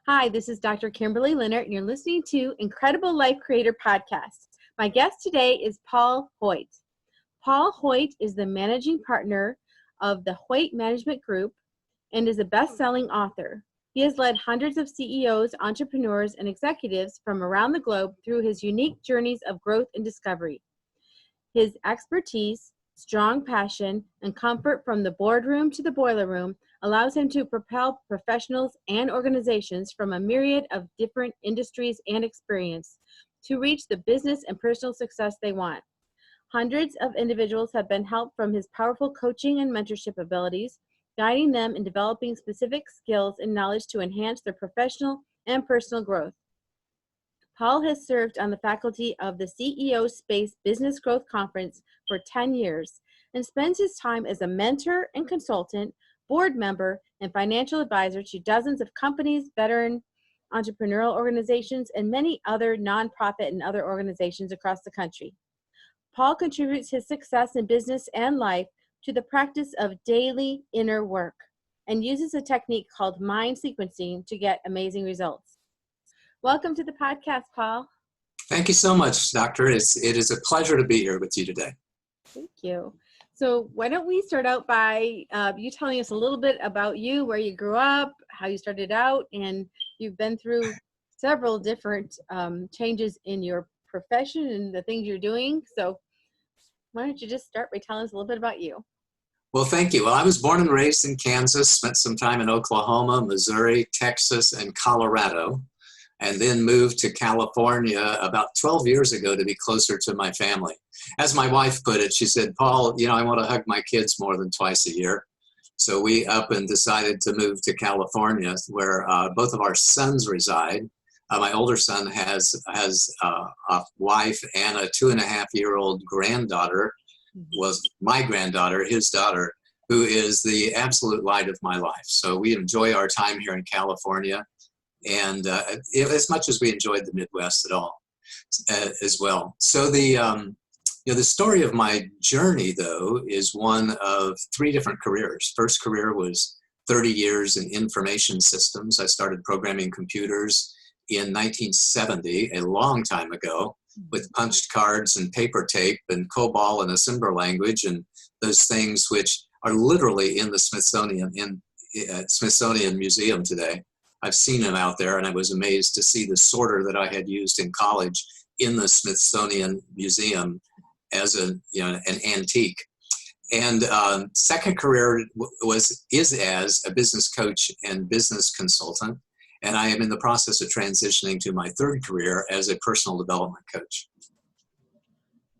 Hi, this is Dr. Kimberley Linert, and you're listening to Incredible Life Creator Podcast. My guest today is Paul Hoyt. Paul Hoyt is the managing partner of the Hoyt Management Group and is a best-selling author. He has led hundreds of CEOs, entrepreneurs, and executives from around the globe through his unique journeys of growth and discovery. His expertise, strong passion, and comfort from the boardroom to the boiler room allows him to propel professionals and organizations from a myriad of different industries and experience to reach the business and personal success they want. Hundreds of individuals have been helped from his powerful coaching and mentorship abilities, guiding them in developing specific skills and knowledge to enhance their professional and personal growth. Paul has served on the faculty of the CEO Space Business Growth Conference for 10 years and spends his time as a mentor and consultant, board member, and financial advisor to dozens of companies, veteran entrepreneurial organizations, and many other nonprofit and other organizations across the country. Paul contributes his success in business and life to the practice of daily inner work and uses a technique called mind sequencing to get amazing results. Welcome to the podcast, Paul. Thank you so much, Doctor. It is a pleasure to be here with you today. Thank you. So why don't we start out by you telling us a little bit about you, where you grew up, how you started out, and you've been through several different changes in your profession and the things you're doing. So why don't you just start by telling us a little bit about you? Well, thank you. Well, I was born and raised in Kansas, spent some time in Oklahoma, Missouri, Texas, and Colorado, and then moved to California about 12 years ago to be closer to my family. As my wife put it, she said, Paul, I want to hug my kids more than twice a year. So we up and decided to move to California, where both of our sons reside. My older son has a wife and a 2.5-year-old granddaughter, was my granddaughter, his daughter, who is the absolute light of my life. So we enjoy our time here in California, and as much as we enjoyed the Midwest at all, as well. So the story of my journey, though, is one of 3 different careers. First career was 30 years in information systems. I started programming computers in 1970, a long time ago, with punched cards and paper tape and COBOL and assembler language and those things which are literally in the Smithsonian Museum today. I've seen them out there, and I was amazed to see the sorter that I had used in college in the Smithsonian Museum as an antique. And second career is as a business coach and business consultant. And I am in the process of transitioning to my third career as a personal development coach.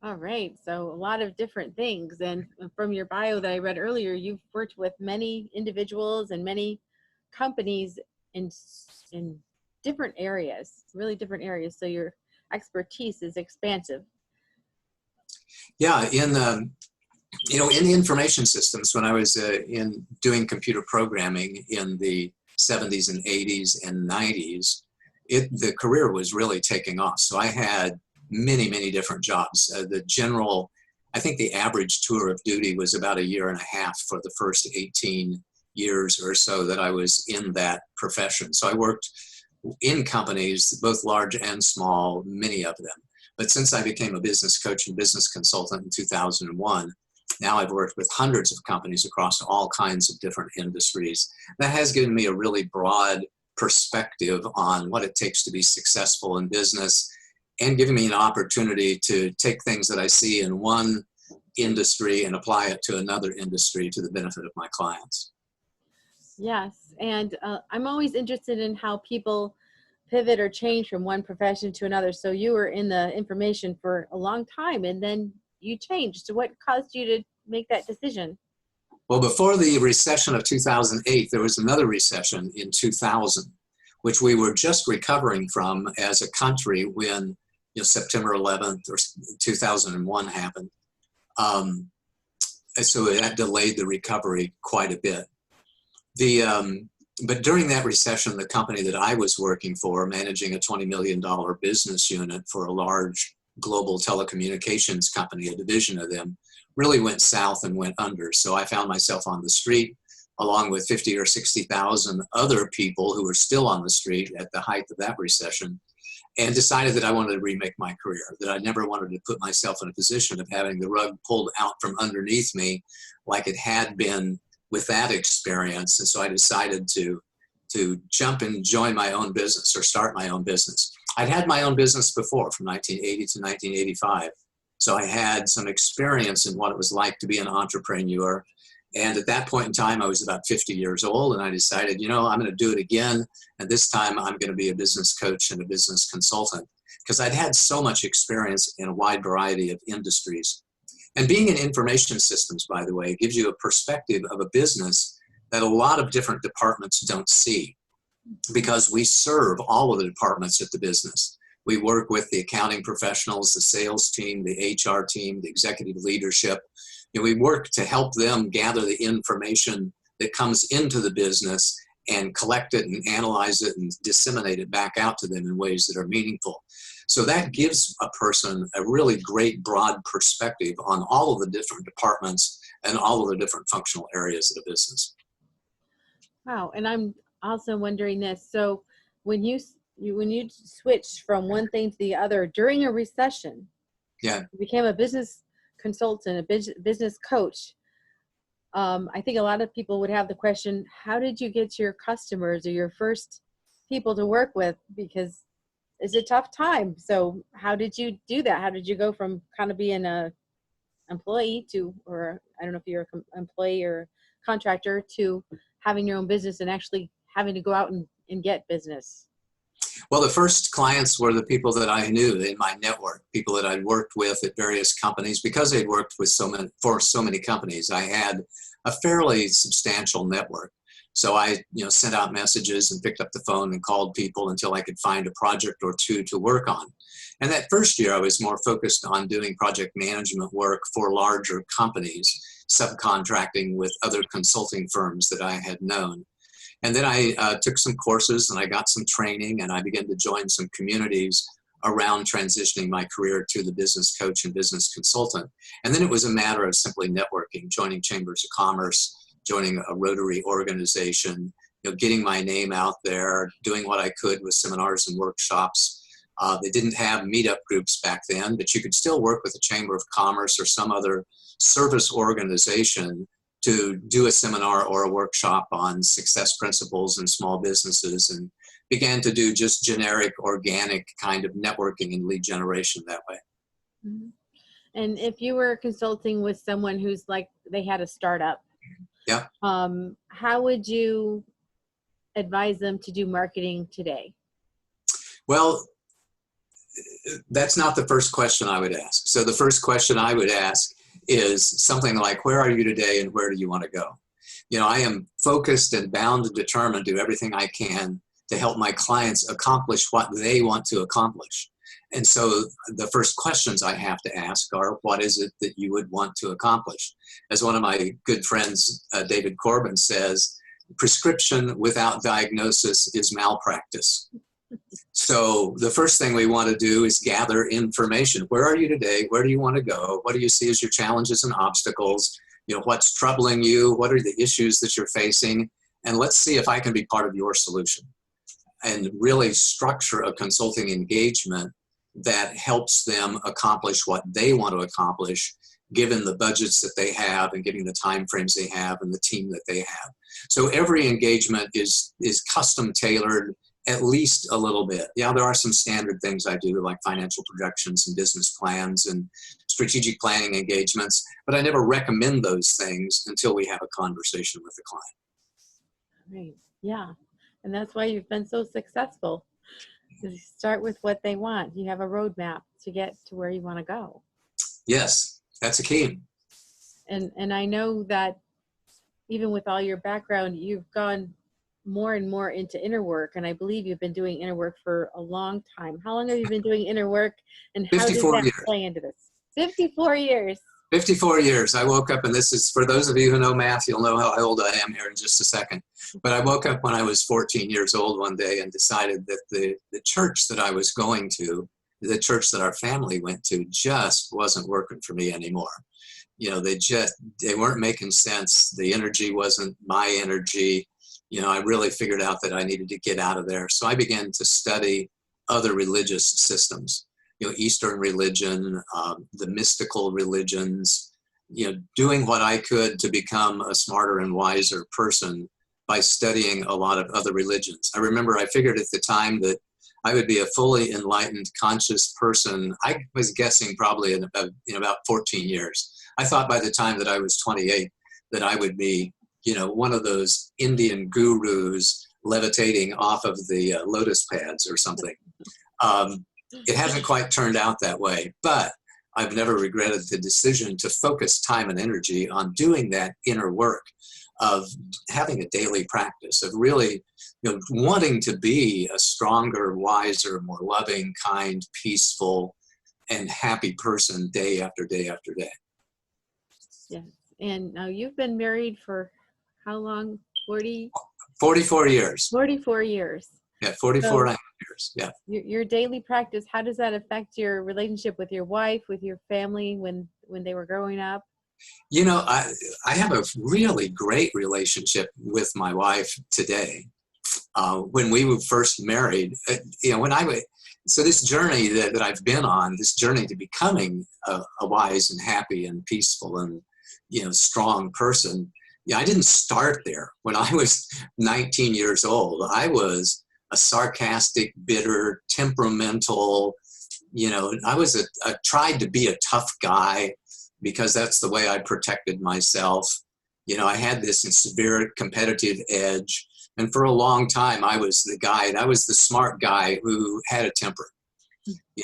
All right. So a lot of different things. And from your bio that I read earlier, you've worked with many individuals and many companies in different areas, really different areas. So your expertise is expansive. Yeah. In the information systems, when I was doing computer programming in the 70s and 80s and 90s, the career was really taking off. So I had many, many different jobs. I think the average tour of duty was about 1.5 years for the first 18 years or so that I was in that profession. So I worked in companies, both large and small, many of them. But since I became a business coach and business consultant in 2001, now I've worked with hundreds of companies across all kinds of different industries. That has given me a really broad perspective on what it takes to be successful in business, and given me an opportunity to take things that I see in one industry and apply it to another industry to the benefit of my clients. Yes. And I'm always interested in how people pivot or change from one profession to another. So you were in the information for a long time, and then you changed. So what caused you to make that decision? Well, before the recession of 2008, there was another recession in 2000, which we were just recovering from as a country when September 11th or 2001 happened. So that delayed the recovery quite a bit. But during that recession, the company that I was working for, managing a $20 million business unit for a large global telecommunications company, a division of them, really went south and went under. So I found myself on the street along with 50 or 60,000 other people who were still on the street at the height of that recession, and decided that I wanted to remake my career, that I never wanted to put myself in a position of having the rug pulled out from underneath me like it had been with that experience. And so I decided to jump and join my own business or start my own business. I'd had my own business before from 1980 to 1985. So I had some experience in what it was like to be an entrepreneur. And at that point in time, I was about 50 years old, and I decided, I'm going to do it again. And this time I'm going to be a business coach and a business consultant, because I'd had so much experience in a wide variety of industries. And being in information systems, by the way, gives you a perspective of a business that a lot of different departments don't see, because we serve all of the departments at the business. We work with the accounting professionals, the sales team, the HR team, the executive leadership. We work to help them gather the information that comes into the business and collect it and analyze it and disseminate it back out to them in ways that are meaningful. So that gives a person a really great broad perspective on all of the different departments and all of the different functional areas of the business. Wow. And I'm also wondering this. So when you switched from one thing to the other during a recession, you became a business consultant, a business coach. I think a lot of people would have the question, how did you get your customers or your first people to work with? Because it's a tough time. So how did you do that? How did you go from kind of being a employee to, or I don't know if you're an employee or contractor, to having your own business and actually having to go out and get business? Well, the first clients were the people that I knew in my network, people that I'd worked with at various companies. Because I'd worked with for so many companies, I had a fairly substantial network. So I, sent out messages and picked up the phone and called people until I could find a project or two to work on. And that first year, I was more focused on doing project management work for larger companies, subcontracting with other consulting firms that I had known. And then I took some courses and I got some training, and I began to join some communities around transitioning my career to the business coach and business consultant. And then it was a matter of simply networking, joining chambers of commerce, joining a Rotary organization, getting my name out there, doing what I could with seminars and workshops. They didn't have meetup groups back then, but you could still work with a chamber of commerce or some other service organization to do a seminar or a workshop on success principles in small businesses, and began to do just generic, organic kind of networking and lead generation that way. Mm-hmm. And if you were consulting with someone who's like, they had a startup, yeah, how would you advise them to do marketing today? Well, that's not the first question I would ask. So the first question I would ask is something like, where are you today and where do you want to go? I am focused and bound and determined to do everything I can to help my clients accomplish what they want to accomplish. And so the first questions I have to ask are, what is it that you would want to accomplish? As one of my good friends, David Corbin, says, prescription without diagnosis is malpractice. So the first thing we want to do is gather information. Where are you today? Where do you want to go? What do you see as your challenges and obstacles? What's troubling you? What are the issues that you're facing? And let's see if I can be part of your solution. And really structure a consulting engagement that helps them accomplish what they want to accomplish, given the budgets that they have and given the time frames they have and the team that they have. So every engagement is custom tailored, at least a little bit. Yeah, there are some standard things I do, like financial projections and business plans and strategic planning engagements, but I never recommend those things until we have a conversation with the client. Right. Yeah. And that's why you've been so successful. You start with what they want. You have a roadmap to get to where you want to go. Yes, that's a key. And I know that even with all your background, you've gone more and more into inner work, and I believe you've been doing inner work for a long time. How long have you been doing inner work, and how does that play into this? 54 years. 54 years. I woke up, and this is, for those of you who know math, you'll know how old I am here in just a second. But I woke up when I was 14 years old one day and decided that the church that I was going to, the church that our family went to, just wasn't working for me anymore. They weren't making sense. The energy wasn't my energy. I really figured out that I needed to get out of there. So I began to study other religious systems, Eastern religion, the mystical religions, doing what I could to become a smarter and wiser person by studying a lot of other religions. I remember I figured at the time that I would be a fully enlightened, conscious person. I was guessing probably in about 14 years. I thought by the time that I was 28 that I would be, one of those Indian gurus levitating off of the lotus pads or something. It hasn't quite turned out that way, but I've never regretted the decision to focus time and energy on doing that inner work, of having a daily practice, of really wanting to be a stronger, wiser, more loving, kind, peaceful, and happy person day after day after day. Yes. And now you've been married for how long? 44 years. 44 years. Yeah, 44 and a half years. Yeah. Your daily practice, how does that affect your relationship with your wife, with your family when they were growing up? I have a really great relationship with my wife today. When we were first married, so this journey that I've been on, this journey to becoming a wise and happy and peaceful and, strong person, I didn't start there. When I was 19 years old, I was a sarcastic, bitter, temperamental, I tried to be a tough guy because that's the way I protected myself. I had this severe competitive edge. And for a long time, I was the smart guy who had a temper.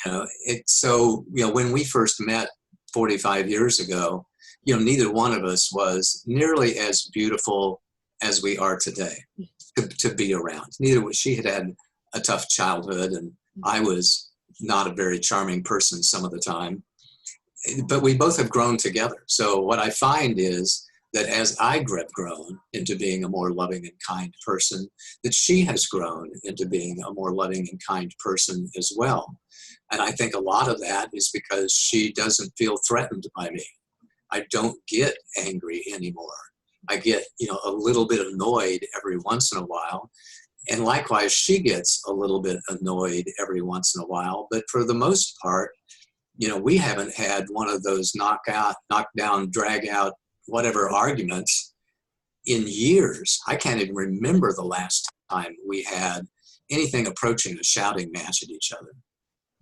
When we first met 45 years ago, neither one of us was nearly as beautiful as we are today to be around. She had a tough childhood, and I was not a very charming person some of the time. But we both have grown together. So what I find is that as I have grown into being a more loving and kind person, that she has grown into being a more loving and kind person as well. And I think a lot of that is because she doesn't feel threatened by me. I don't get angry anymore. I get, a little bit annoyed every once in a while. And likewise, she gets a little bit annoyed every once in a while. But for the most part, we haven't had one of those knockdown, drag out, whatever arguments in years. I can't even remember the last time we had anything approaching a shouting match at each other.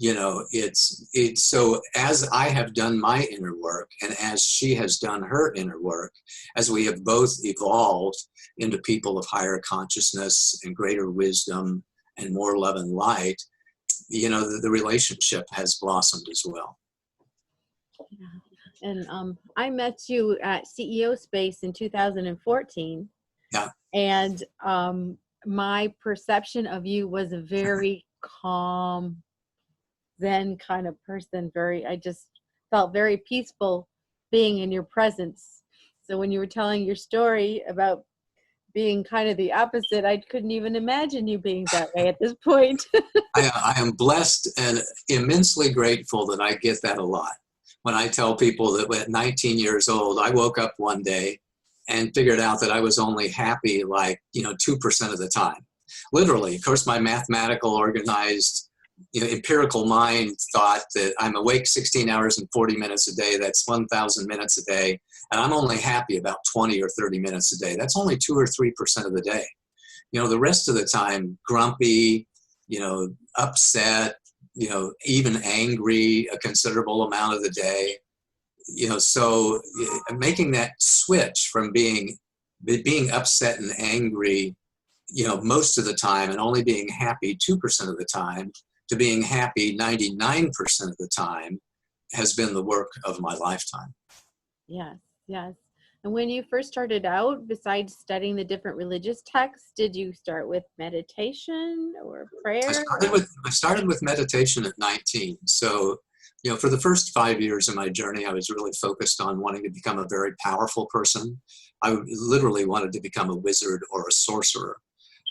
It's so as I have done my inner work and as she has done her inner work, as we have both evolved into people of higher consciousness and greater wisdom and more love and light, the relationship has blossomed as well. Yeah. And I met you at CEO Space in 2014. Yeah. And my perception of you was a very calm, Zen kind of person. I just felt very peaceful being in your presence. So when you were telling your story about being kind of the opposite, I couldn't even imagine you being that way at this point. I am blessed and immensely grateful that I get that a lot. When I tell people that at 19 years old, I woke up one day and figured out that I was only happy 2% of the time. Literally, of course, my mathematical, organized, empirical mind thought that I'm awake 16 hours and 40 minutes a day. That's 1,000 minutes a day. And I'm only happy about 20 or 30 minutes a day. That's only 2 or 3% of the day. The rest of the time, grumpy, upset, even angry a considerable amount of the day. So making that switch from being upset and angry, most of the time and only being happy 2% of the time to being happy 99% of the time has been the work of my lifetime. Yes, yes. And when you first started out, besides studying the different religious texts, did you start with meditation or prayer? I started with meditation at 19. So, for the first 5 years of my journey, I was really focused on wanting to become a very powerful person. I literally wanted to become a wizard or a sorcerer.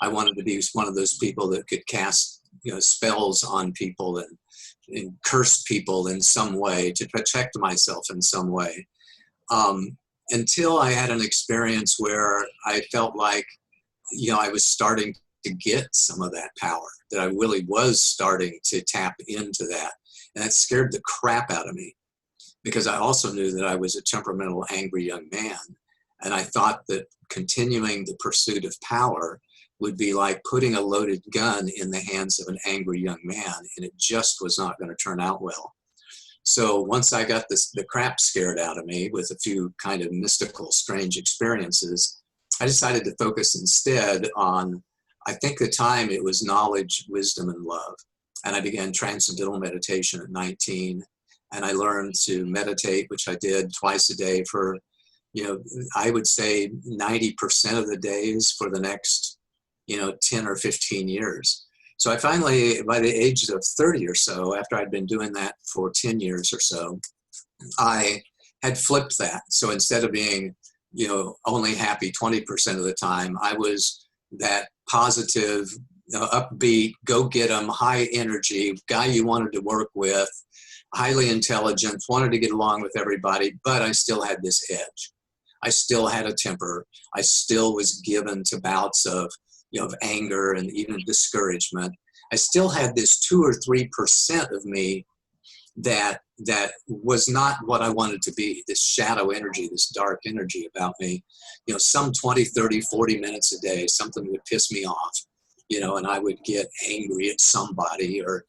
I wanted to be one of those people that could cast spells on people and curse people in some way to protect myself in some way. until I had an experience where I felt like, I was starting to get some of that power, that I really was starting to tap into that. And that scared the crap out of me, because I also knew that I was a temperamental, angry young man. And I thought that continuing the pursuit of power would be like putting a loaded gun in the hands of an angry young man, and it just was not going to turn out well. So once I got the crap scared out of me with a few kind of mystical, strange experiences, I decided to focus instead on, I think at the time it was knowledge, wisdom, and love. And I began transcendental meditation at 19. And I learned to meditate, which I did twice a day for, I would say 90% of the days for the next, 10 or 15 years. So I finally, by the age of 30 or so, after I'd been doing that for 10 years or so, I had flipped that. So instead of being, only happy 20% of the time, I was that positive, upbeat, go get 'em, high energy guy you wanted to work with, highly intelligent, wanted to get along with everybody, but I still had this edge. I still had a temper. I still was given to bouts of anger and even discouragement. I still had this 2 or 3% of me that was not what I wanted to be, this shadow energy, this dark energy about me. Some 20, 30, 40 minutes a day, something would piss me off, and I would get angry at somebody or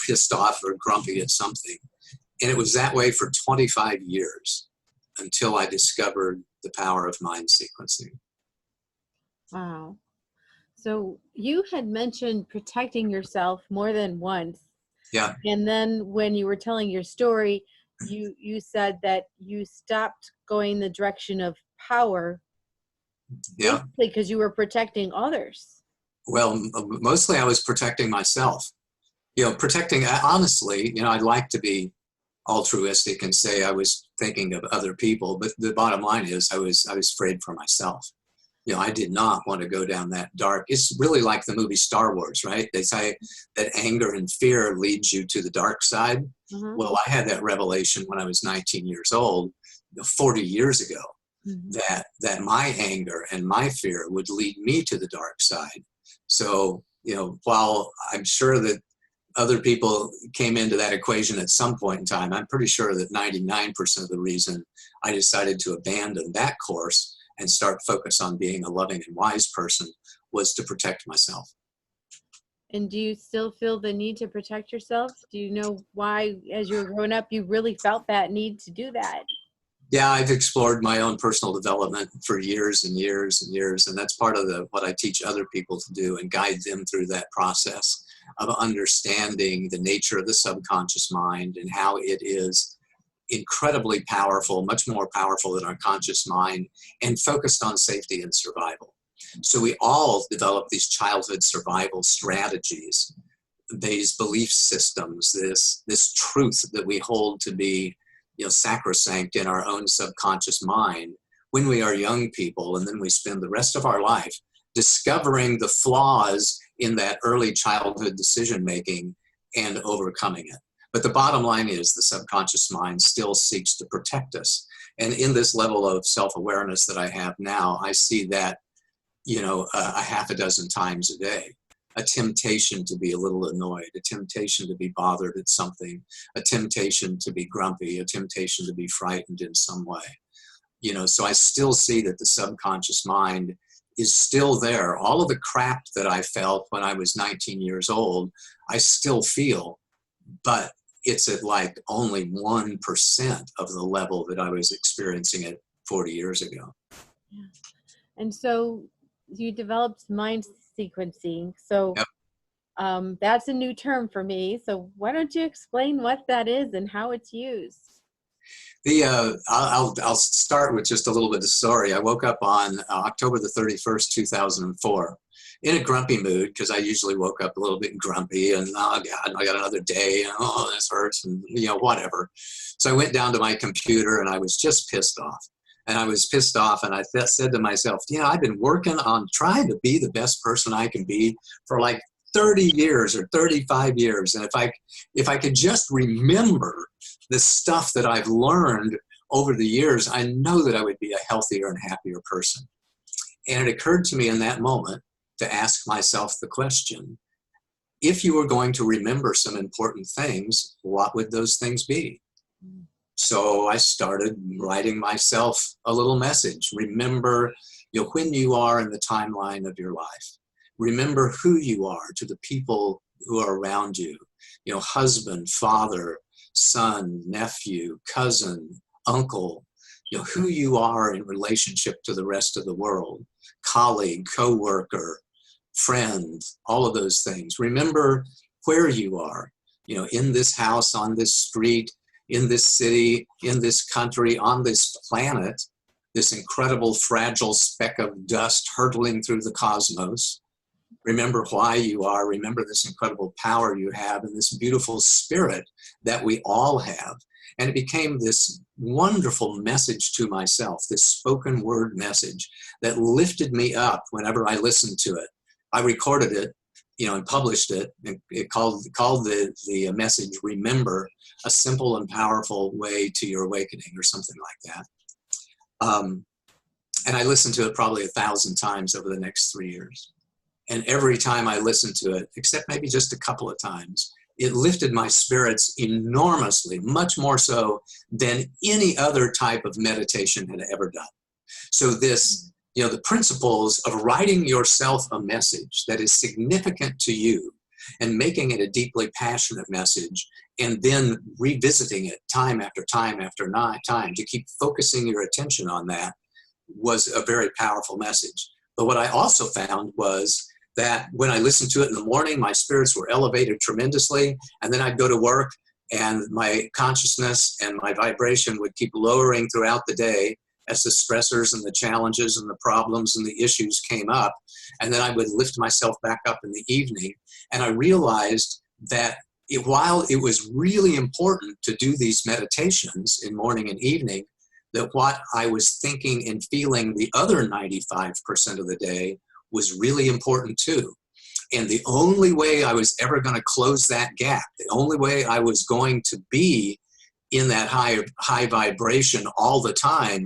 pissed off or grumpy at something. And it was that way for 25 years until I discovered the power of mind sequencing. Wow. So you had mentioned protecting yourself more than once. Yeah. And then when you were telling your story, you said that you stopped going the direction of power. Yeah. Because you were protecting others. Well, mostly I was protecting myself. Protecting, honestly, I'd like to be altruistic and say I was thinking of other people, but the bottom line is I was afraid for myself. I did not want to go down that dark. It's really like the movie Star Wars, right? They say that anger and fear leads you to the dark side. Mm-hmm. Well, I had that revelation when I was 19 years old, 40 years ago, mm-hmm. that my anger and my fear would lead me to the dark side. So, while I'm sure that other people came into that equation at some point in time, I'm pretty sure that 99% of the reason I decided to abandon that course and start focus on being a loving and wise person was to protect myself. And do you still feel the need to protect yourself? Do you know why, as you were growing up, you really felt that need to do that? Yeah, I've explored my own personal development for years and years and years, and that's part of what I teach other people to do and guide them through that process of understanding the nature of the subconscious mind and how it is incredibly powerful, much more powerful than our conscious mind, and focused on safety and survival. So we all develop these childhood survival strategies, these belief systems, this truth that we hold to be sacrosanct in our own subconscious mind when we are young people, and then we spend the rest of our life discovering the flaws in that early childhood decision making and overcoming it. But the bottom line is the subconscious mind still seeks to protect us. And in this level of self-awareness that I have now, I see that, a half a dozen times a day. A temptation to be a little annoyed, a temptation to be bothered at something, a temptation to be grumpy, a temptation to be frightened in some way. So I still see that the subconscious mind is still there. All of the crap that I felt when I was 19 years old, I still feel, but it's at like only 1% of the level that I was experiencing it 40 years ago. Yeah. And so you developed mind sequencing. So yep. That's a new term for me. So why don't you explain what that is and how it's used? I'll start with just a little bit of story. I woke up on October the 31st, 2004. In a grumpy mood, because I usually woke up a little bit grumpy and, oh God, I got another day, and oh, this hurts, and whatever. So I went down to my computer and I was just pissed off. And I was pissed off, and I said to myself, I've been working on trying to be the best person I can be for like 30 years or 35 years. And if I could just remember the stuff that I've learned over the years, I know that I would be a healthier and happier person. And it occurred to me in that moment to ask myself the question, if you were going to remember some important things, what would those things be? So I started writing myself a little message. Remember, when you are in the timeline of your life. Remember who you are to the people who are around you. Husband, father, son, nephew, cousin, uncle. Who you are in relationship to the rest of the world. Colleague, co-worker, friend, all of those things. Remember where you are, in this house, on this street, in this city, in this country, on this planet, this incredible fragile speck of dust hurtling through the cosmos. Remember why you are. Remember this incredible power you have and this beautiful spirit that we all have. And it became this wonderful message to myself, this spoken word message that lifted me up whenever I listened to it. I recorded it, and published it. It called the message, Remember, a simple and powerful way to your awakening, or something like that. And I listened to it probably 1,000 times over the next 3 years. And every time I listened to it, except maybe just a couple of times, it lifted my spirits enormously, much more so than any other type of meditation had ever done. So this, the principles of writing yourself a message that is significant to you and making it a deeply passionate message, and then revisiting it time after time after time to keep focusing your attention on that, was a very powerful message. But what I also found was that when I listened to it in the morning, my spirits were elevated tremendously, and then I'd go to work and my consciousness and my vibration would keep lowering throughout the day as the stressors and the challenges and the problems and the issues came up. And then I would lift myself back up in the evening. And I realized that while it was really important to do these meditations in morning and evening, that what I was thinking and feeling the other 95% of the day was really important too. And the only way I was ever going to close that gap, the only way I was going to be in that high vibration all the time,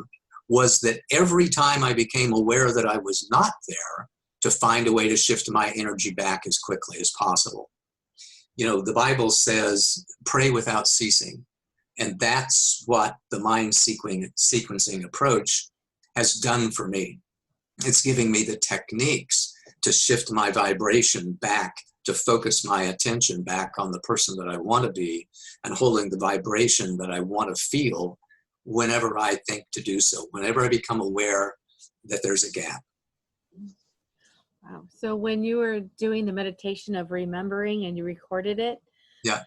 was that every time I became aware that I was not there, to find a way to shift my energy back as quickly as possible. The Bible says, pray without ceasing. And that's what the mind sequencing approach has done for me. It's giving me the techniques to shift my vibration back, to focus my attention back on the person that I want to be, and holding the vibration that I want to feel whenever I think to do so, whenever I become aware that there's a gap. Wow. So when you were doing the meditation of remembering and you recorded it, yeah,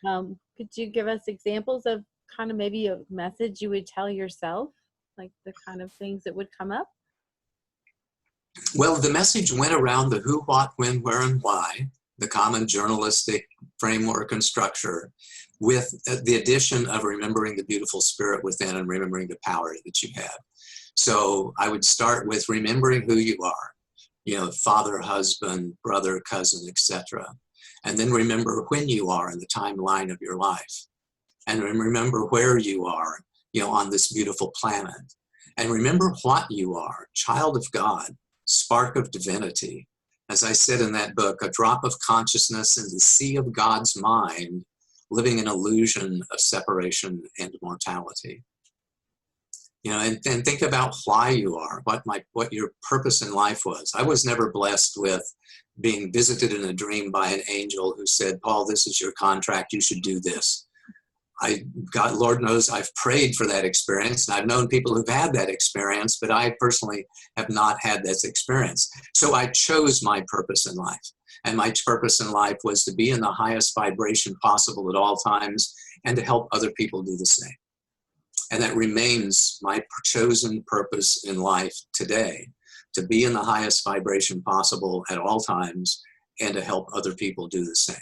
could you give us examples of kind of maybe a message you would tell yourself, like the kind of things that would come up? Well, the message went around the who, what, when, where, and why, the common journalistic framework and structure, with the addition of remembering the beautiful spirit within and remembering the power that you have. So I would start with remembering who you are, father, husband, brother, cousin, etc. And then remember when you are in the timeline of your life. And remember where you are, on this beautiful planet. And remember what you are, child of God, spark of divinity. As I said in that book, a drop of consciousness in the sea of God's mind, living an illusion of separation and mortality. And think about why you are, what your purpose in life was. I was never blessed with being visited in a dream by an angel who said, Paul, this is your contract, you should do this. Lord knows I've prayed for that experience, and I've known people who've had that experience, but I personally have not had that experience. So I chose my purpose in life. And my purpose in life was to be in the highest vibration possible at all times and to help other people do the same. And that remains my chosen purpose in life today, to be in the highest vibration possible at all times and to help other people do the same.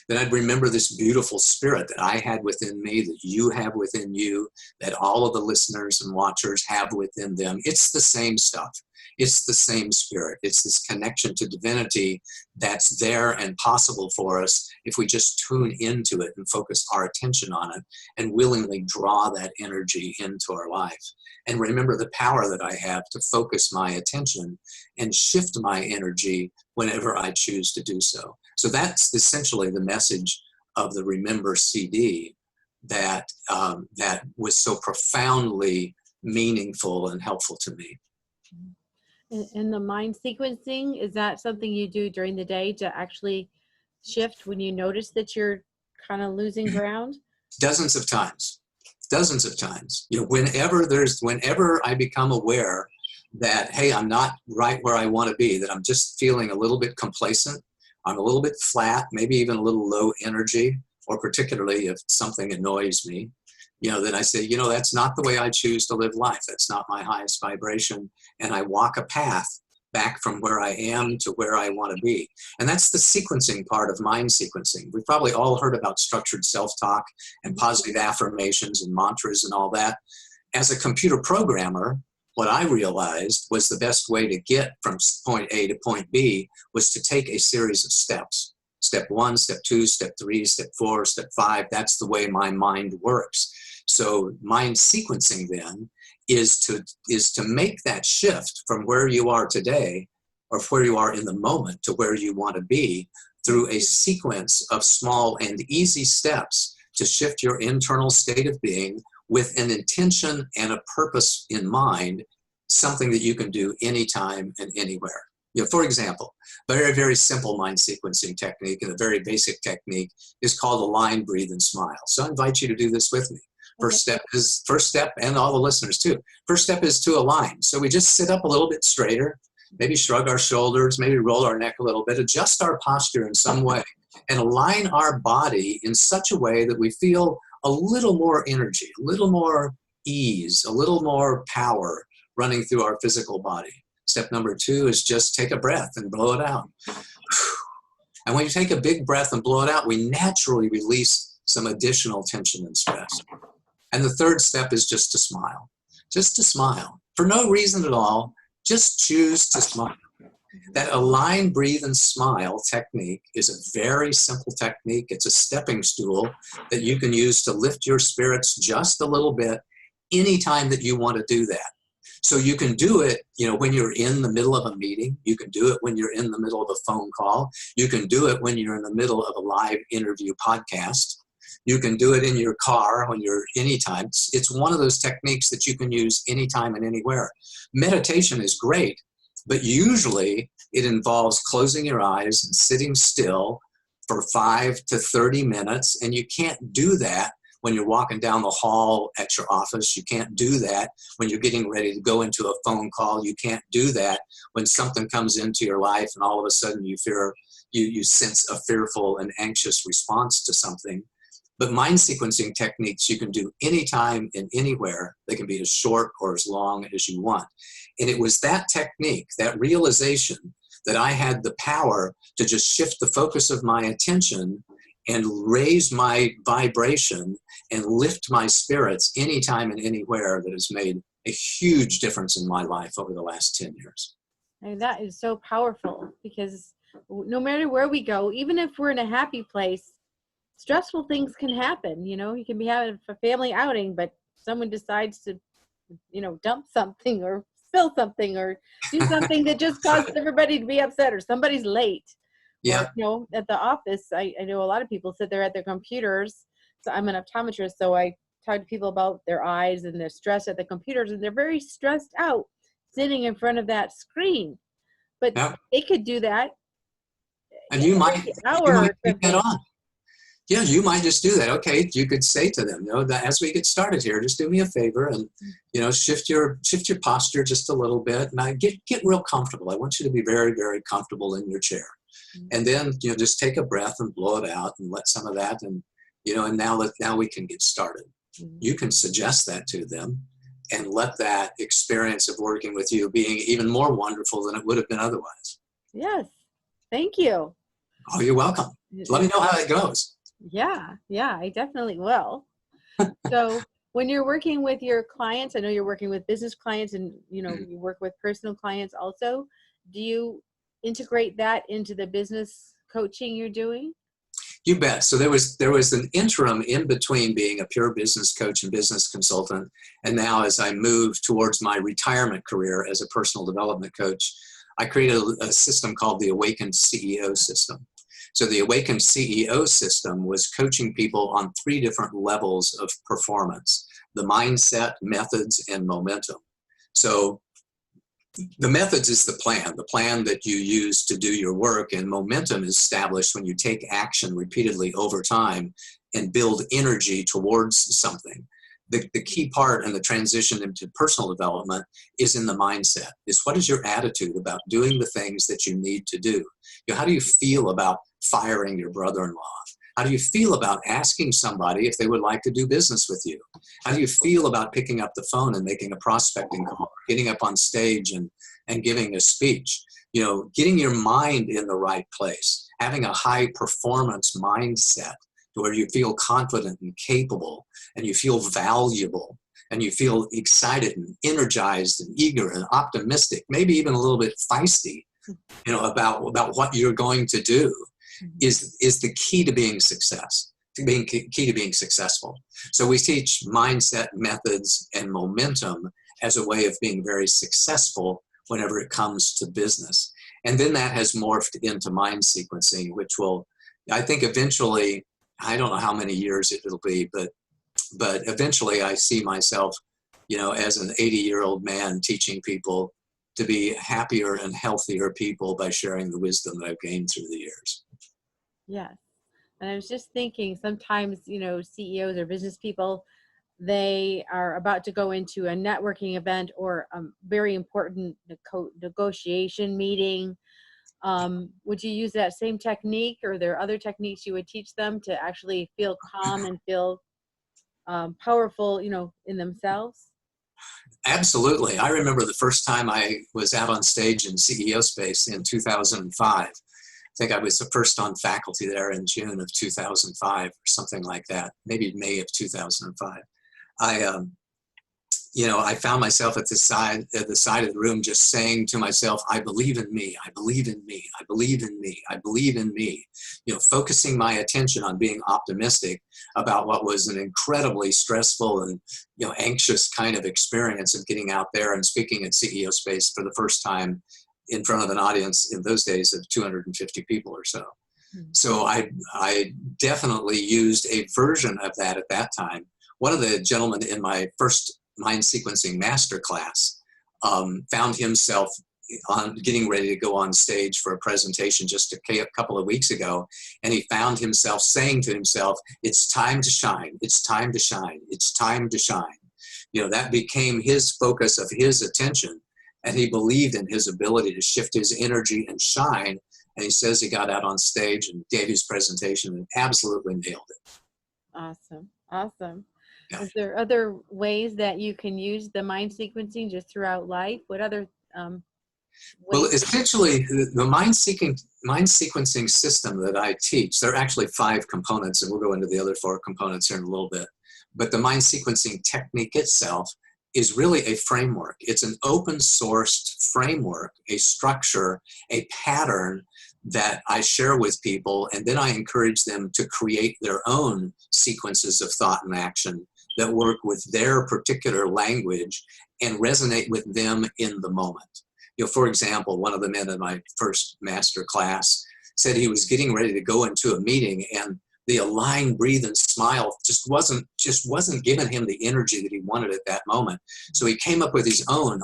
Then I'd remember this beautiful spirit that I had within me, that you have within you, that all of the listeners and watchers have within them. It's the same stuff. It's the same spirit. It's this connection to divinity that's there and possible for us if we just tune into it and focus our attention on it and willingly draw that energy into our life. And remember the power that I have to focus my attention and shift my energy whenever I choose to do so. So that's essentially the message of the Remember CD that was so profoundly meaningful and helpful to me. And the mind sequencing, is that something you do during the day to actually shift when you notice that you're kind of losing ground? Dozens of times. You know, whenever I become aware that, hey, I'm not right where I want to be, that I'm just feeling a little bit complacent, I'm a little bit flat, maybe even a little low energy, or particularly if something annoys me, you know, then I say, you know, that's not the way I choose to live life. That's not my highest vibration. And I walk a path back from where I am to where I want to be. And that's the sequencing part of mind sequencing. We've probably all heard about structured self-talk and positive affirmations and mantras and all that. As a computer programmer, what I realized was the best way to get from point A to point B was to take a series of steps. Step 1, step 2, step 3, step 4, step 5. That's the way my mind works. So mind sequencing then is to make that shift from where you are today or where you are in the moment to where you want to be through a sequence of small and easy steps to shift your internal state of being with an intention and a purpose in mind, something that you can do anytime and anywhere. You know, for example, very, very simple mind sequencing technique and a very basic technique is called align, breathe, and smile. So I invite you to do this with me. First step, and all the listeners too. First step is to align. So we just sit up a little bit straighter, maybe shrug our shoulders, maybe roll our neck a little bit, adjust our posture in some way, and align our body in such a way that we feel a little more energy, a little more ease, a little more power running through our physical body. Step number 2 is just take a breath and blow it out. And when you take a big breath and blow it out, we naturally release some additional tension and stress. And the third step is just to smile. Just to smile. For no reason at all, just choose to smile. That align, breathe, and smile technique is a very simple technique. It's a stepping stool that you can use to lift your spirits just a little bit anytime that you want to do that. So you can do it, you know, when you're in the middle of a meeting. You can do it when you're in the middle of a phone call. You can do it when you're in the middle of a live interview podcast. You can do it in your car when you're anytime. It's one of those techniques that you can use anytime and anywhere. Meditation is great, but usually it involves closing your eyes and sitting still for 5 to 30 minutes. And you can't do that when you're walking down the hall at your office. You can't do that when you're getting ready to go into a phone call. You can't do that when something comes into your life and all of a sudden you sense a fearful and anxious response to something. But mind sequencing techniques you can do anytime and anywhere. They can be as short or as long as you want. And it was that technique, that realization, that I had the power to just shift the focus of my attention and raise my vibration and lift my spirits anytime and anywhere, that has made a huge difference in my life over the last 10 years. And that is so powerful, because no matter where we go, even if we're in a happy place, stressful things can happen. You know, you can be having a family outing, but someone decides to, you know, dump something or spill something or do something that just causes everybody to be upset, or somebody's late. Yeah. Or, you know, at the office, I know a lot of people sit there at their computers. So I'm an optometrist, so I talk to people about their eyes and their stress at the computers, and they're very stressed out sitting in front of that screen. But they could do that. And you might keep that on. Yeah, you might just do that. Okay, you could say to them, you know, that as we get started here, just do me a favor and, you know, shift your posture just a little bit. And I get real comfortable. I want you to be very, very comfortable in your chair. And then, you know, just take a breath and blow it out and let some of that, and, you know, and now we can get started. You can suggest that to them and let that experience of working with you being even more wonderful than it would have been otherwise. Yes. Thank you. Oh, you're welcome. Let me know how it goes. Yeah, I definitely will. So When you're working with your clients, I know you're working with business clients and, you work with personal clients also. Do you integrate that into the business coaching you're doing? You bet. So there was an interim in between being a pure business coach and business consultant. And now as I move towards my retirement career as a personal development coach, I created a system called the Awaken CEO system. So the Awaken CEO system was coaching people on 3 different levels of performance: the mindset, methods, and momentum. So the methods is the plan that you use to do your work, and momentum is established when you take action repeatedly over time and build energy towards something. The key part in the transition into personal development is in the mindset. Is what is your attitude about doing the things that you need to do? How do you feel about firing your brother-in-law? How do you feel about asking somebody if they would like to do business with you? How do you feel about picking up the phone and making a prospecting call, getting up on stage and giving a speech? Getting your mind in the right place, having a high performance mindset where you feel confident and capable and you feel valuable and you feel excited and energized and eager and optimistic, maybe even a little bit feisty, about what you're going to do. Is the key to being key to being successful. So we teach mindset, methods, and momentum as a way of being very successful whenever it comes to business. And then that has morphed into mind sequencing, which will, I think eventually, I don't know how many years it'll be, but eventually I see myself, as an 80-year-old man teaching people to be happier and healthier people by sharing the wisdom that I've gained through the years. Yes. And I was just thinking sometimes, CEOs or business people, they are about to go into a networking event or a very important negotiation meeting. Would you use that same technique, or are there other techniques you would teach them to actually feel calm and feel powerful, in themselves? Absolutely. I remember the first time I was out on stage in CEO space in 2005. I think I was the first on faculty there in June of 2005 or something like that, maybe May of 2005. I found myself at the side of the room just saying to myself, I believe in me, I believe in me, I believe in me, I believe in me, focusing my attention on being optimistic about what was an incredibly stressful and, anxious kind of experience of getting out there and speaking at CEO space for the first time in front of an audience in those days of 250 people or so. So I definitely used a version of that at that time. One of the gentlemen in my first mind sequencing masterclass found himself getting ready to go on stage for a presentation just a couple of weeks ago, and he found himself saying to himself, it's time to shine, it's time to shine, it's time to shine. That became his focus of his attention, and he believed in his ability to shift his energy and shine. And he says he got out on stage and gave his presentation and absolutely nailed it. Awesome. Awesome. Yeah. Is there other ways that you can use the mind sequencing just throughout life? What other ways? Well, essentially, the mind sequencing system that I teach, there are actually 5 components, and we'll go into the other 4 components here in a little bit. But the mind sequencing technique itself is really a framework. It's an open sourced framework, a structure, a pattern that I share with people, and then I encourage them to create their own sequences of thought and action that work with their particular language and resonate with them in the moment. For example, one of the men in my first master class said he was getting ready to go into a meeting, and the align, breathe, and smile just wasn't giving him the energy that he wanted at that moment. So he came up with his own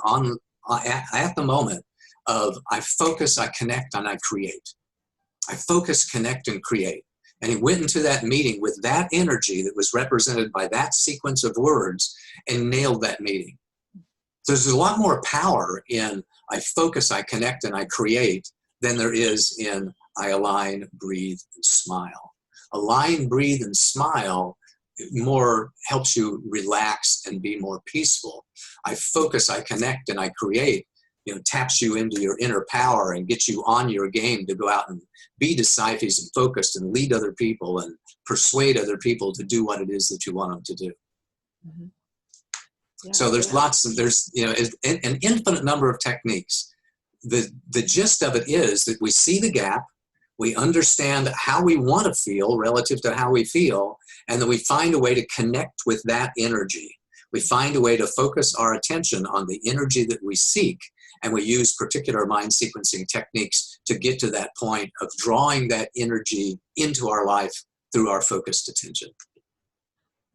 at the moment of I focus, I connect, and I create. I focus, connect, and create. And he went into that meeting with that energy that was represented by that sequence of words and nailed that meeting. So there's a lot more power in I focus, I connect, and I create than there is in I align, breathe, and smile. Align, breathe, and smile more helps you relax and be more peaceful. I focus, I connect, and I create, taps you into your inner power and gets you on your game to go out and be decisive and focused and lead other people and persuade other people to do what it is that you want them to do. Mm-hmm. Yeah. So there's there's an infinite number of techniques. The gist of it is that we see the gap, we understand how we want to feel relative to how we feel, and then we find a way to connect with that energy. We find a way to focus our attention on the energy that we seek, and we use particular mind sequencing techniques to get to that point of drawing that energy into our life through our focused attention.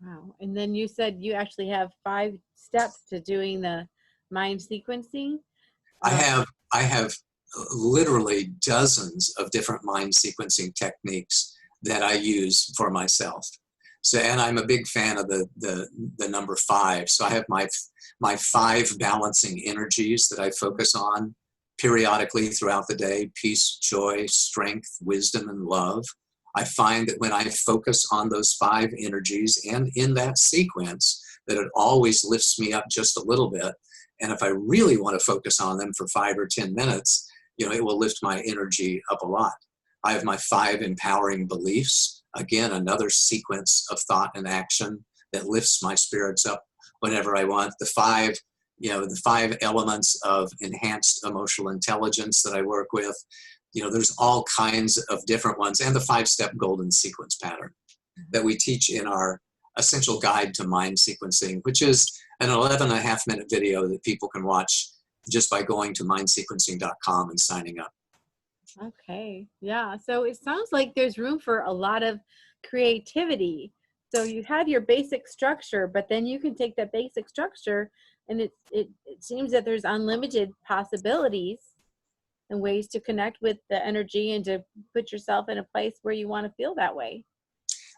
Wow. And then you said you actually have 5 steps to doing the mind sequencing. I have literally dozens of different mind sequencing techniques that I use for myself. So, and I'm a big fan of the number 5. So I have my 5 balancing energies that I focus on periodically throughout the day: peace, joy, strength, wisdom, and love. I find that when I focus on those 5 energies and in that sequence, that it always lifts me up just a little bit. And if I really want to focus on them for 5 or 10 minutes, it will lift my energy up a lot. I have my 5 empowering beliefs. Again, another sequence of thought and action that lifts my spirits up whenever I want. The 5 elements of enhanced emotional intelligence that I work with. There's all kinds of different ones, and the 5-step golden sequence pattern that we teach in our essential guide to mind sequencing, which is an 11.5-minute video that people can watch just by going to mindsequencing.com and signing up. Okay. Yeah. So it sounds like there's room for a lot of creativity. So you have your basic structure, but then you can take that basic structure, and it seems that there's unlimited possibilities and ways to connect with the energy and to put yourself in a place where you want to feel that way.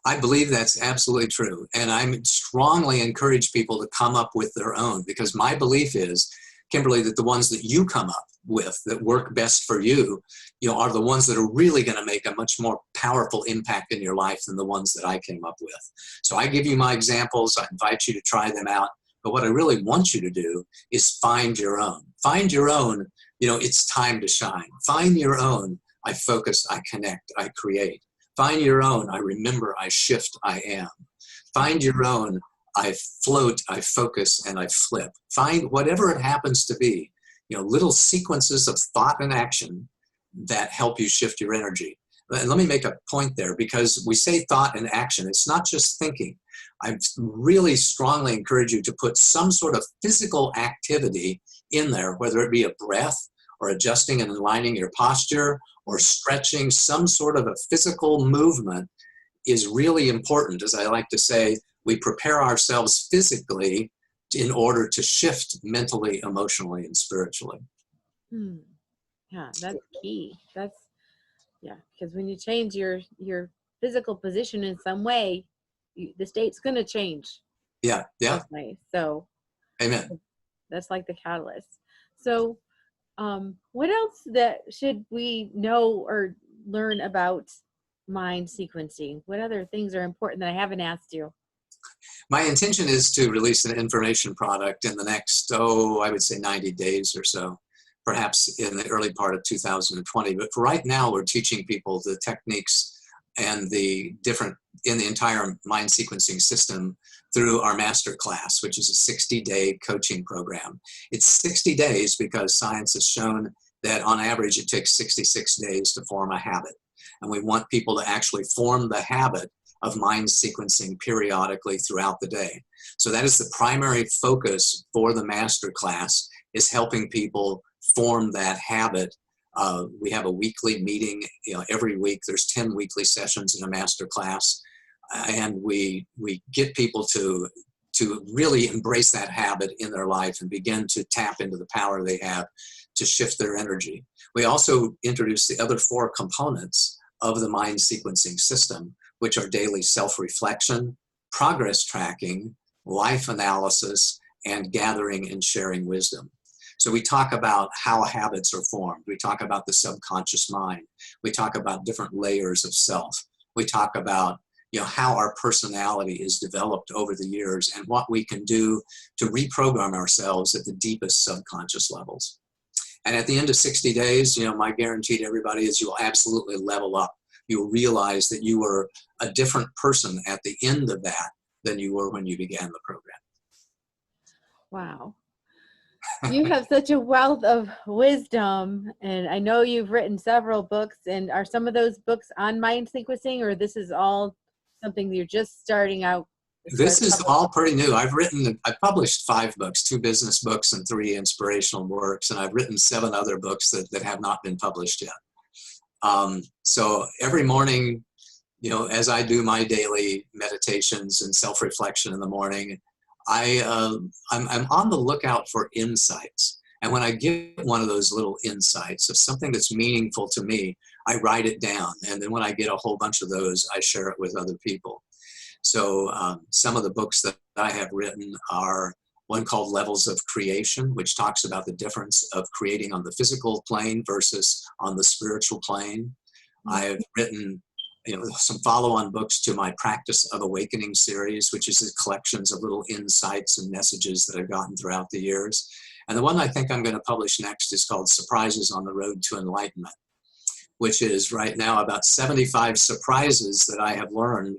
I believe that's absolutely true. And I strongly encourage people to come up with their own, because my belief is, Kimberly, that the ones that you come up with that work best for you, are the ones that are really going to make a much more powerful impact in your life than the ones that I came up with. So I give you my examples. I invite you to try them out. But what I really want you to do is find your own. Find your own. It's time to shine. Find your own. I focus, I connect, I create. Find your own. I remember, I shift, I am. Find your own. I float, I focus, and I flip. Find whatever it happens to be, little sequences of thought and action that help you shift your energy. And let me make a point there, because we say thought and action. It's not just thinking. I really strongly encourage you to put some sort of physical activity in there, whether it be a breath or adjusting and aligning your posture or stretching. Some sort of a physical movement is really important. As I like to say, we prepare ourselves physically in order to shift mentally, emotionally, and spiritually. Yeah, that's key. Because when you change your physical position in some way, the state's going to change. Yeah. So, amen. That's like the catalyst. So, what else that should we know or learn about mind sequencing? What other things are important that I haven't asked you? My intention is to release an information product in the next, I would say 90 days or so, perhaps in the early part of 2020. But for right now, we're teaching people the techniques and the entire mind sequencing system through our master class, which is a 60-day coaching program. It's 60 days because science has shown that on average it takes 66 days to form a habit. And we want people to actually form the habit of mind sequencing periodically throughout the day. So that is the primary focus for the master class, is helping people form that habit. We have a weekly meeting, every week. There's 10 weekly sessions in a master class, and we get people to really embrace that habit in their life and begin to tap into the power they have to shift their energy. We also introduce the other 4 components of the mind sequencing system, which are daily self-reflection, progress tracking, life analysis, and gathering and sharing wisdom. So we talk about how habits are formed. We talk about the subconscious mind. We talk about different layers of self. We talk about how our personality is developed over the years and what we can do to reprogram ourselves at the deepest subconscious levels. And at the end of 60 days, my guarantee to everybody is you will absolutely level up. You'll realize that you were a different person at the end of that than you were when you began the program. Wow. You have such a wealth of wisdom, and I know you've written several books. And are some of those books on mind sequencing, or this is all something you're just starting out to This start is publishing? all pretty new. I've published 5 books, 2 business books and 3 inspirational works, and I've written 7 other books that have not been published yet. So every morning, as I do my daily meditations and self-reflection in the morning, I'm on the lookout for insights. And when I get one of those little insights of something that's meaningful to me, I write it down. And then when I get a whole bunch of those, I share it with other people. So some of the books that I have written are one called Levels of Creation, which talks about the difference of creating on the physical plane versus on the spiritual plane. I've written some follow-on books to my Practice of Awakening series, which is collections of little insights and messages that I've gotten throughout the years. And the one I think I'm going to publish next is called Surprises on the Road to Enlightenment, which is right now about 75 surprises that I have learned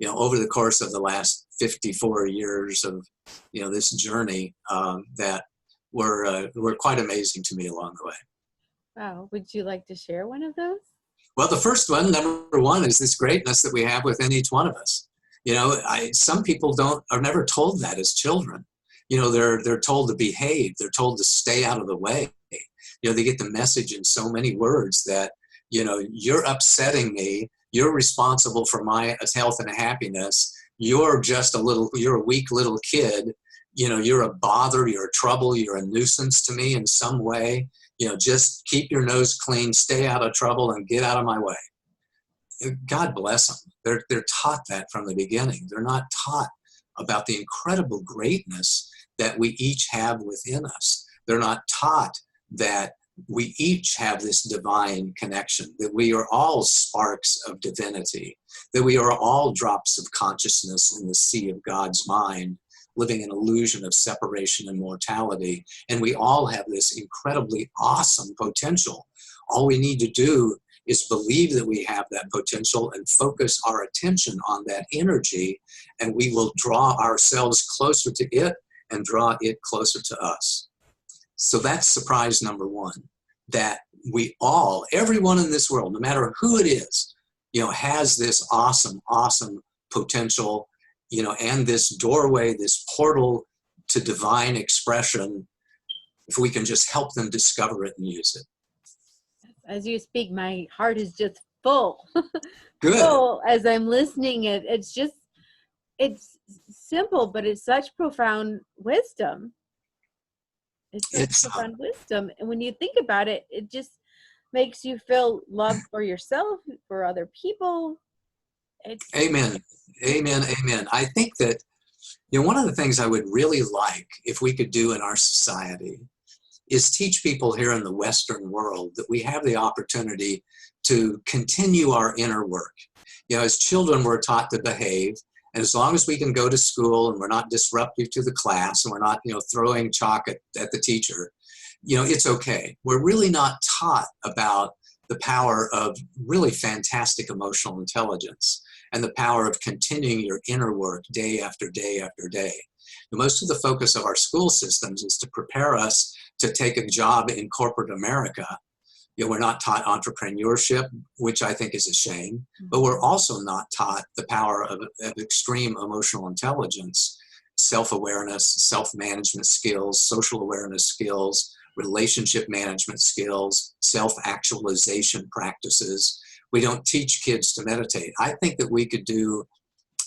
over the course of the last 54 years of this journey that were quite amazing to me along the way. Wow. Would you like to share one of those? Well, the first one, number one, is this greatness that we have within each one of us. Some people are never told that as children. They're told to behave. They're told to stay out of the way. They get the message in so many words that, you're upsetting me. You're responsible for my health and happiness. You're a weak little kid. You're a bother. You're a trouble. You're a nuisance to me in some way. Just keep your nose clean, stay out of trouble, and get out of my way. God bless them. They're taught that from the beginning. They're not taught about the incredible greatness that we each have within us. They're not taught that we each have this divine connection, that we are all sparks of divinity, that we are all drops of consciousness in the sea of God's mind, living an illusion of separation and mortality. And we all have this incredibly awesome potential. All we need to do is believe that we have that potential and focus our attention on that energy, and we will draw ourselves closer to it and draw it closer to us. So that's surprise number one, that we all, everyone in this world, no matter who it is, has this awesome, awesome potential, and this doorway, this portal to divine expression, if we can just help them discover it and use it. As you speak, my heart is just full. Good. Full as I'm listening. It's simple, but it's such profound wisdom. It's profound wisdom. And when you think about it, it just makes you feel love for yourself, for other people. Amen. Amen. Amen. I think that, one of the things I would really like if we could do in our society is teach people here in the Western world that we have the opportunity to continue our inner work. As children, we're taught to behave. And as long as we can go to school and we're not disruptive to the class and we're not, throwing chalk at the teacher, it's okay. We're really not taught about the power of really fantastic emotional intelligence and the power of continuing your inner work day after day after day. Most of the focus of our school systems is to prepare us to take a job in corporate America. We're not taught entrepreneurship, which I think is a shame, but we're also not taught the power of extreme emotional intelligence, self-awareness, self-management skills, social awareness skills, relationship management skills, self-actualization practices. We don't teach kids to meditate. I think that we could do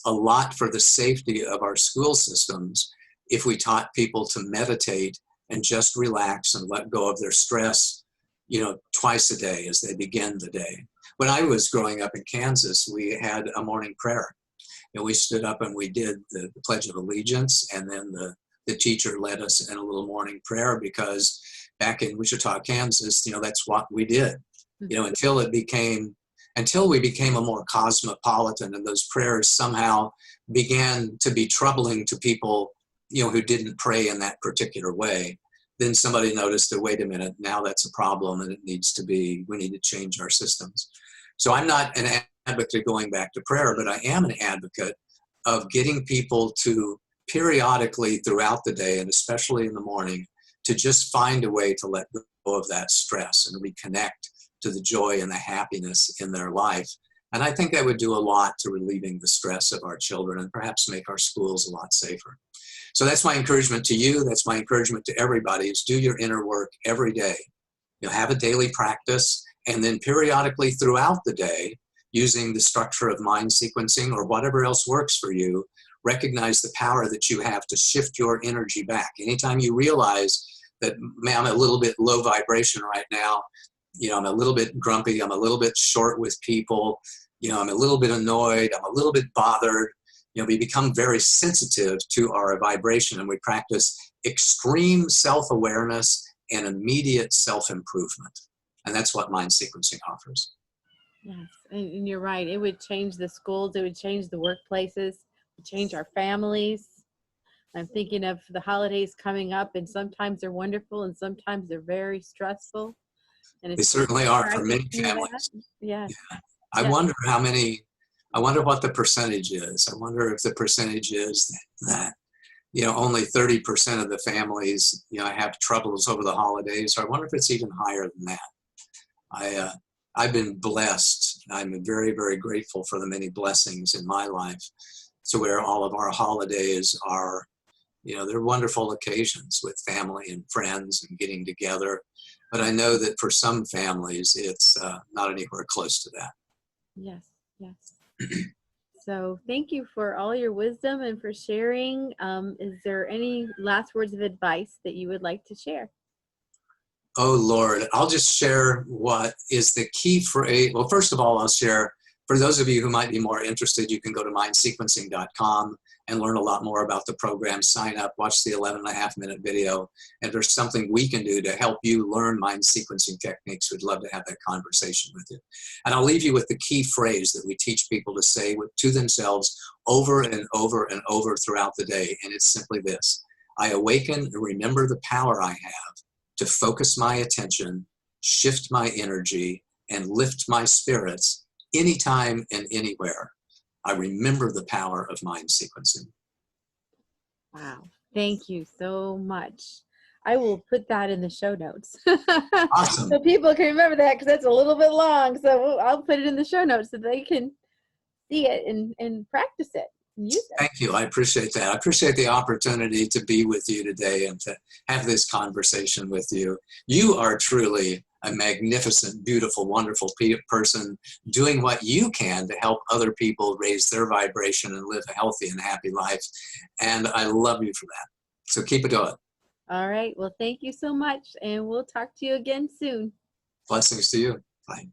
a lot for the safety of our school systems if we taught people to meditate and just relax and let go of their stress, twice a day as they begin the day. When I was growing up in Kansas, we had a morning prayer. We stood up and we did the Pledge of Allegiance, and then the teacher led us in a little morning prayer, because back in Wichita, Kansas, that's what we did. Until we became a more cosmopolitan, and those prayers somehow began to be troubling to people, who didn't pray in that particular way. Then somebody noticed that, wait a minute, now that's a problem and we need to change our systems. So I'm not an advocate of going back to prayer, but I am an advocate of getting people to periodically throughout the day, and especially in the morning, to just find a way to let go of that stress and reconnect to the joy and the happiness in their life. And I think that would do a lot to relieving the stress of our children and perhaps make our schools a lot safer. So that's my encouragement to you. That's my encouragement to everybody, is do your inner work every day. Have a daily practice, and then periodically throughout the day, using the structure of mind sequencing or whatever else works for you, recognize the power that you have to shift your energy back. Anytime you realize that, man, I'm a little bit low vibration right now, I'm a little bit grumpy, I'm a little bit short with people, I'm a little bit annoyed, I'm a little bit bothered, we become very sensitive to our vibration, and we practice extreme self-awareness and immediate self-improvement. And that's what mind sequencing offers. Yes, and you're right. It would change the schools. It would change the workplaces. It would change our families. I'm thinking of the holidays coming up, and sometimes they're wonderful, and sometimes they're very stressful. And They certainly are for many practicing that. families. Yes. Yeah. I wonder I wonder what the percentage is. I wonder if the percentage is that, only 30% of the families, have troubles over the holidays. Or I wonder if it's even higher than that. I've been blessed. I'm very, very grateful for the many blessings in my life, to where all of our holidays are, they're wonderful occasions with family and friends and getting together. But I know that for some families, it's not anywhere close to that. Yes, yes. So thank you for all your wisdom and for sharing. Is there any last words of advice that you would like to share? Oh, Lord, I'll just share what is the key phrase. Well, first of all, I'll share, for those of you who might be more interested, you can go to mindsequencing.com and learn a lot more about the program. Sign up, watch the 11.5-minute video. And if there's something we can do to help you learn mind sequencing techniques, we'd love to have that conversation with you. And I'll leave you with the key phrase that we teach people to say to themselves over and over and over throughout the day. And it's simply this: I awaken and remember the power I have to focus my attention, shift my energy, and lift my spirits anytime and anywhere. I remember the power of mind sequencing. Wow. Thank you so much. I will put that in the show notes. Awesome. So people can remember that, because that's a little bit long. So I'll put it in the show notes so they can see it and practice it and use it. Thank you. I appreciate that. I appreciate the opportunity to be with you today and to have this conversation with you. You are truly a magnificent, beautiful, wonderful person, doing what you can to help other people raise their vibration and live a healthy and happy life. And I love you for that. So keep it going. All right. Well, thank you so much. And we'll talk to you again soon. Blessings to you. Bye.